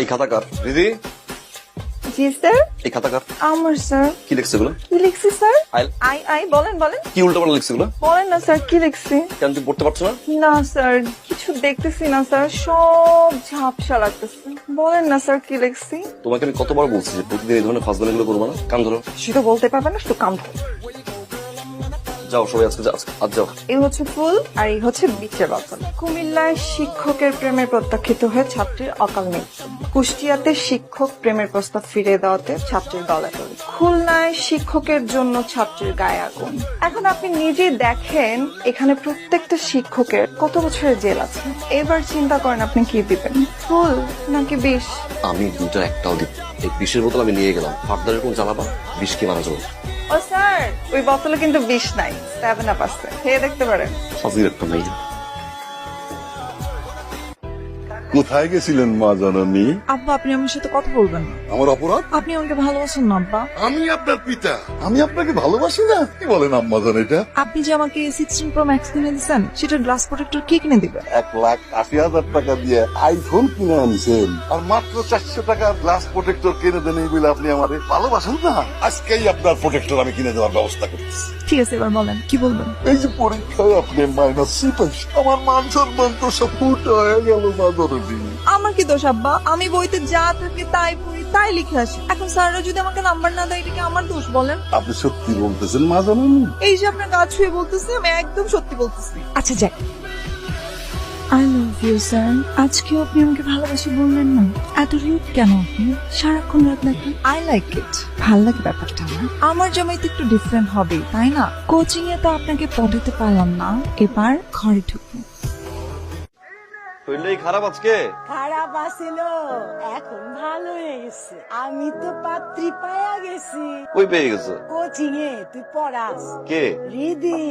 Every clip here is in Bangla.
এই খাতা কার? দিদি, জি স্যার। এই খাতা কার? আমার স্যার। কি লিখছে এগুলো? কি লিখছি স্যার? আই- আই আই বলেন বলেন কি উল্টো পাল্টা লিখছে এগুলো? বলেন না স্যার কি লিখছি? কেন তুমি পড়তে পারছো না? না স্যার কিছু দেখতেছি না স্যার, সব ঝাপসা লাগতেছে। বলেন না স্যার কি লিখছি? তোমাকে আমি কতবার বলছি যে প্রতিদিন এই ধরনের ফাজলামি গুলো করবো না। কান ধরো, সেটা বলতে পারবে না, শুধু কাম করো। যাও সবাই আজকে আজ যাও। এই হচ্ছে ফুল আর এই হচ্ছে বিচের বাতল। কুমিল্লায় শিক্ষকের প্রেমের প্রত্যাখ্যিত হয়ে ছাত্রীর অকাল মৃত্যু। কুষ্টিয়াতে শিক্ষক প্রেমের প্রস্তাব ফিরিয়ে দেওয়াতে ছাত্রীর গলায় দড়ি। খুলনায় শিক্ষকের জন্য ছাত্রীর গায়ে আগুন। এখন আপনি নিজেই দেখেন এখানে প্রত্যেকটা শিক্ষকের কত বছরের জেল আছে। এবার চিন্তা করেন আপনি কি দিবেন, ফুল নাকি বিষ? আমি দুটো একটাও দিব। এই বিষের বোতল আমি নিয়ে গেলাম, ফার্দার এরকম জ্বালাবা বিষ কি মারা যাবো। ও স্যার, ওই বোতলে কিন্তু বিষ নাই, 7 আপ আছে, খেয়ে দেখতে পারেন। হাজির একটা মেয়ে। কোথায় গেছিলেন মা জননী? আব্বা আপনি আমার সাথে কথা বলবেন না। আমার অপরাধ? আপনি আমাকে ভালোবাসেন না আব্বা? আমি আপনার পিতা, আমি আপনাকে ভালোবাসি না? কি বলেন আম্মা জান এটা? আপনি যে আমাকে 16 প্রো ম্যাক্স কিনে দিচ্ছেন সেটার গ্লাস প্রোটেক্টর কে কিনে দিবে? 1,80,000 টাকা দিয়ে আইফোন কিনে আনছেন আর মাত্র 400 টাকার গ্লাস প্রোটেক্টর কিনে দেন এই বলে আপনি আমারে ভালোবাসেন না? আজকেই আপনার প্রোটেক্টর আমি কিনে দেওয়ার ব্যবস্থা করতেছি। ঠিক আছে এবার বলেন কি বলবেন? এই যে পরীক্ষায় আপনি -3 পাইছেন, আমার মান সম্মান তো সব ফুট হয়ে গেল মা জননী। আমার কি দোষ আব্বা? আমি বইতে যা থাকে তাই পড়ি তাই লিখে আসি। এখন স্যাররা যদি আমাকে নাম্বার না দেয় এটা কি আমার দোষ বলেন? আপনি সত্যি বলতেছেন মা জননী? এই যে আপনার গা ছুঁয়ে বলতেছি আমি একদম সত্যি বলতেছি। আচ্ছা যাক, আই লাভ ইউ স্যার। আজকেও আপনি আমাকে ভালোবাসি বললেন না? এত রিউড কেন আপনি? সারাক্ষণ রাত নাকি? আই লাইক ইট, ভাল লাগে ব্যাপারটা। আমার জামাই তো একটু ডিফারেন্ট হবে তাই না? কোচিং এ তো আপনাকে পড়াতে পারলাম না, এবার ঘরে ঢুকুন। শরীরটাই খারাপ আজকে। খারাপ আছিল, এখন ভালো হয়ে গেছে। আমি তো পাত্রী পায়া গেছি। কই পেয়ে গেছো? কোচিং এ তুই পড়াস। কে? রিদি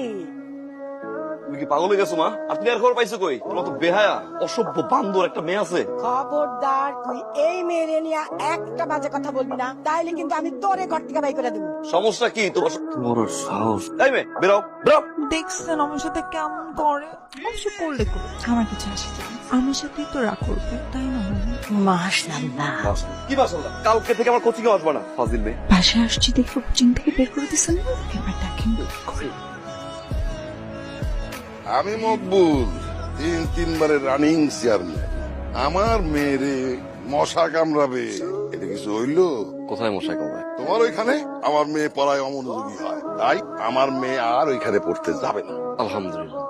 তুমি কি পাগল হয়ে গেছো মা? আপনি আর খবর পাইছো কই? তোমার তো বেহায়া অসভ্য বান্দর একটা মেয়ে আছে। খবরদার, তুই এই মেয়েরে নিয়ে একটা বাজে কথা বলবি না, তাইলে কিন্তু আমি তোরে ঘর থেকে বাই করে দেবো। সমস্যা কি তোমার? তোমার সাহস। তাই মেয়ে বেরো বেরো। দেখছেন আমার সাথে কেমন করে? অবশ্য করলে করুক, আমার কিছু আসে যায় না। আমার সাথেই তো রাগ করবে তাই না? মাশাআল্লাহ। কি মাশাআল্লাহ? কালকে থেকে আমার কোচিং এ আসবে না ফাজিল মেয়ে। বাসায় আসছি দেখে কোচিং থেকে বের করে দিচ্ছেন, এবার দেখেন আমি মকবুল, 3 রানিং চেয়ারম্যান। আমার মেয়েরে মশা কামড়াবে, এটা কিছু হইলো? কোথায় মশাই কামড়ায়? তোমার ওইখানে আমার মেয়ে পড়ায় অমনোযোগী হয়, তাই আমার মেয়ে আর ওইখানে পড়তে যাবে না। আলহামদুলিল্লাহ।